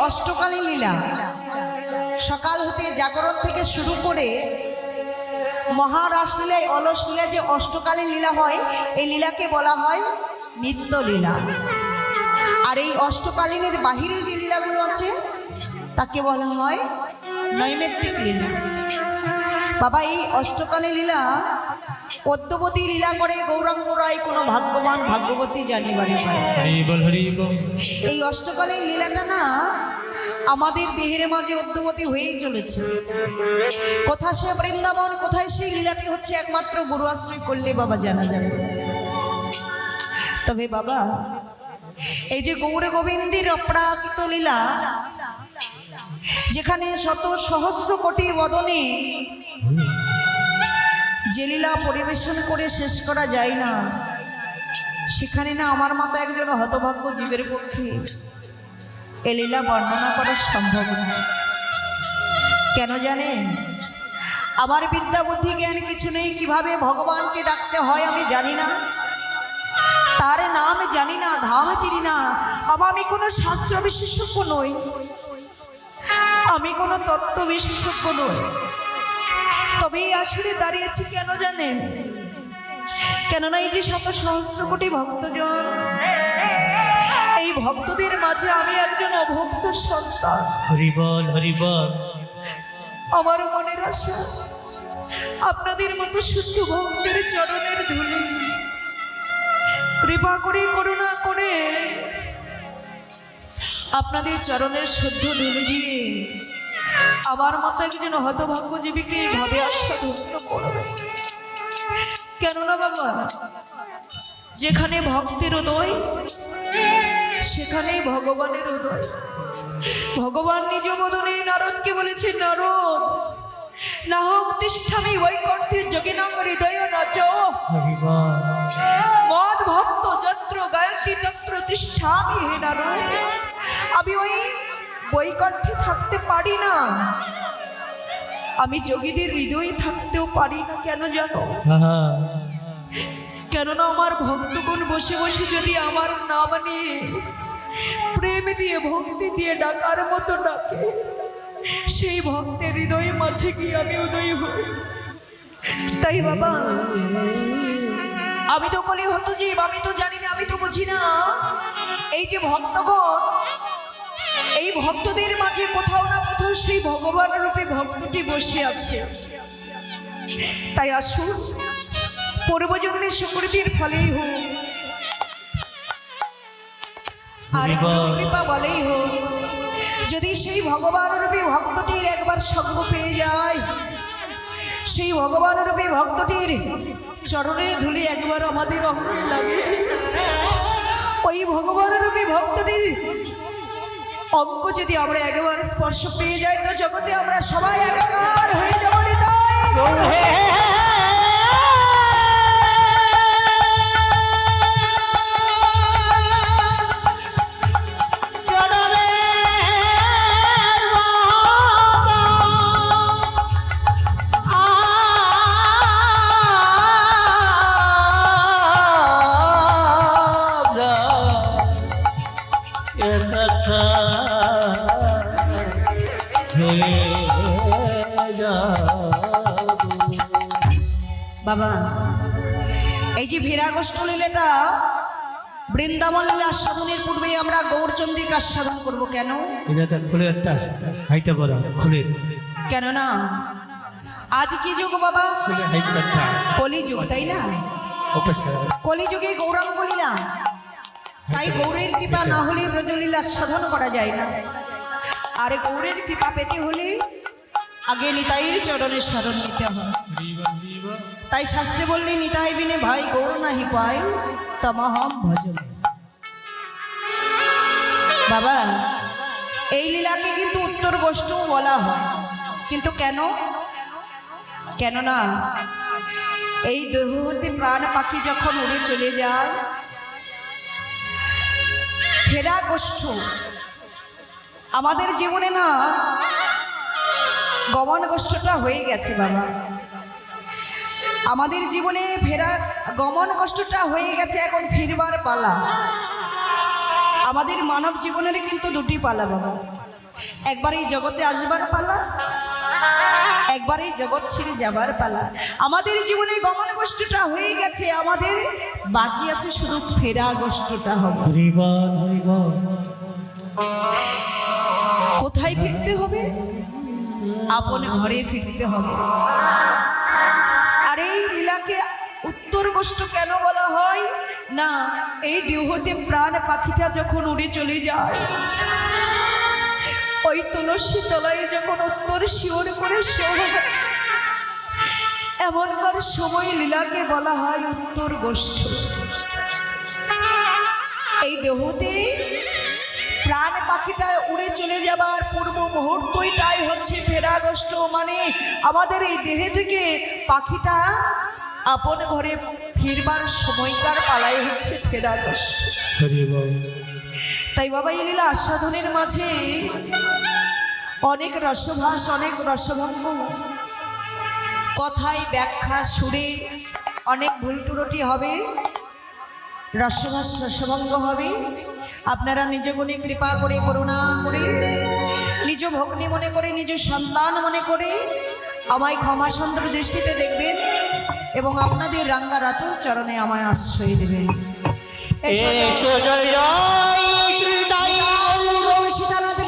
অষ্টকালীন লীলা সকাল হতে জাগরণ থেকে শুরু করে মহারাসলীলায় অলস লীলা যে অষ্টকালীন লীলা হয়, এই লীলাকে বলা হয় নিত্য লীলা। আর এই অষ্টকালীনের বাহিরে যে লীলাগুলো আছে তাকে বলা হয় নৈমিত্তিক লীলা। বাবা, এই অষ্টকালীন লীলা পদ্মবতী লীলা করে গৌরাঙ্গ রায় কোনো ভাগ্যবান ভাগ্যবতী জানিবারে পায়। এই অষ্টকালীন লীলাটা না আমাদের দেহের মাঝে পদ্মবতী হয়েই চলেছে। কোথায় সে বৃন্দাবন, কোথায় সেই লীলাটি হচ্ছে একমাত্র গুরু আশ্রয় করলে বাবা জানা যাবে। তবে বাবা, এই যে গৌর গোবিন্দের অপ্রাকৃত লীলা, যেখানে শত সহস্র কোটি বদনে যে লীলা পরিবেশন করে শেষ করা যায় না, সেখানে না আমার মতো একজন হতভাগ্য জীবের পক্ষে এ লীলা বর্ণনা করা সম্ভব না। কেন জানেন? আমার বিদ্যা বুদ্ধি জ্ঞান কিছু নেই। কিভাবে ভগবানকে ডাকতে হয় আমি জানি না, তার নাম জানি না, ধাম চিনি না। বাবা, আমি কোনো শাস্ত্র বিশেষজ্ঞ নই, আমি কোনো তত্ত্ব বিশেষজ্ঞ নই। তবেই আসলে দাঁড়িয়েছি কেন জানেন? কেননা এই যে শত সহস্র কোটি ভক্তজন, এই ভক্তদের মাঝে আমি একজন অভক্ত সন্তান। হরি বল, হরি বল। আমার মনের আশা আপনাদের মতো শুদ্ধ ভক্তের চরণের ধুলি কৃপা করে, করুণা করে আপনাদের চরণের শুদ্ধ ধুলি দিয়ে আমার মতো একজন হতভাগ্যজীবীকে এইভাবে আশা ধন্য করবে। কেননা বাবা, যেখানে ভক্তের উদয় সেখানেই ভগবানের উদয়। ভগবান নিজ বদনে নারদকে বলেছে, নারদ নাহং তিষ্ঠামি বৈকুণ্ঠে যোগিনাং হৃদয় নচ মদ ভক্ত যত্র গায়ন্তি তত্র তিষ্ঠামি। হে নারদ, আমি ওই বৈকুণ্ঠে থাকতে পারি না, আমি যোগীদের হৃদয়ে থাকতেও পারি না। কেন জানো? কেননা আমার ভক্তগণ বসে বসে যদি আমার নাম নিয়ে প্রেম দিয়ে ভক্তি দিয়ে ডাকার মতো ডাকে, সেই ভক্তের হৃদয়ে মাঝে গিয়ে আমি উদয় হই। তাই বাবা, আমি তো কলি হতো জীব, আমি তো জানি না, আমি তো বুঝি না। এই যে ভক্তগণ, এই ভক্তদের মাঝে কোথাও না কোথাও সেই ভগবান রূপে ভক্তটি বসে আছে। তাই আসুন, পূর্বজন্মের সুকৃতির ফলেই হোক আর কৃপা বলেই হোক, যদি সেই ভগবান রূপী ভক্তটির একবার সঙ্গ পেয়ে যায়, সেই ভগবান রূপী ভক্তটির চরণের ধুলি একবার আমাদের অঙ্গে লাগে, ওই ভগবান রূপী ভক্তটির অঙ্গ যদি আমরা একবার স্পর্শ পেয়ে যাই, তো জগতে আমরা সবাই একাকার হয়ে যাব। বাবা, এই যে ভিরাগোষ্ঠ লীলাটা বৃন্দাবন লীলা আস্বাদনের পূর্বে আমরা গৌরচন্দ্রিকা আস্বাদন করব। কেন? কেননা আজ কি যুগ বাবা? কলিযুগ, তাই না? কলিযুগে গৌরাঙ্গ লীলা, তাই গৌরের কৃপা না হলে ব্রজলীলা সাধন করা যায় না। আর গৌরের কৃপা পেতে হলে আগে নিতাইয়ের চরণে শরণ নিতে হয়। তাই শাস্ত্রে বললে, নিতাই বিনে ভাই গৌর নাহি পাই তমহম ভজন। বাবা, এই লীলাকে কিন্তু উত্তর গোষ্ঠ বলা হয়, কিন্তু কেন? কেননা এই দেহ হতে প্রাণ পাখি যখন উড়ে চলে যায়, ফেরা গোষ্ঠ আমাদের জীবনে না গমন গোষ্ঠটা হয়ে গেছে বাবা। আমাদের জীবনে ফেরা গমন কষ্টটা হয়ে গেছে, এখন ফিরবার পালা। আমাদের মানব জীবনের কিন্তু দুটি পালা বাবা। একবার এই জগতে আসবার পালা, একবার এই জগৎ ছেড়ে যাবার পালা। আমাদের জীবনে গমন কষ্টটা হয়ে গেছে, আমাদের বাকি আছে শুধু ফেরা কষ্টটা হবে। হরিবল হরিবল। কোথায় ফিরতে হবে? আপন ঘরে ফিরতে হবে। আর এই লীলাকে উত্তর কষ্ট কেন বলা হয়? না, এই দেহতে প্রাণ পাখিটা যখন উড়ে চলে যায়, ওই তুলসী তলায় যখন উত্তর শিওর করে শোয়, এমনকার সময় লীলাকে বলা হয় উত্তর গোষ্ঠ। এই দেহতে প্রাণ পাখিটা উড়ে চলে যাবার পূর্ব মুহূর্তটাই হচ্ছে ফেরা গোষ্ঠ। মানে আমাদের এই দেহে থেকে পাখিটা আপন ঘরে ফিরবার সময়কার পালাই হচ্ছে ফেরা গোষ্ঠ। হরিবল। তাই বাবা এই লীলা আস্বাদনের মাঝে অনেক রসভাস, অনেক রসভঙ্গ, কথায় ব্যাখ্যা সুরে অনেক ভুল ত্রুটি হবে, রসভাস রসভঙ্গ হবে। আপনারা নিজ গুণে কৃপা করে, করুণা করে, নিজ ভগ্নী মনে করে, নিজ সন্তান মনে করে আমায় ক্ষমা সুন্দর দৃষ্টিতে দেখবেন এবং আপনাদের রাঙ্গা রাতুল চরণে আমায় আশ্রয় দেবেন। এসো জয় জয় সীতানাথ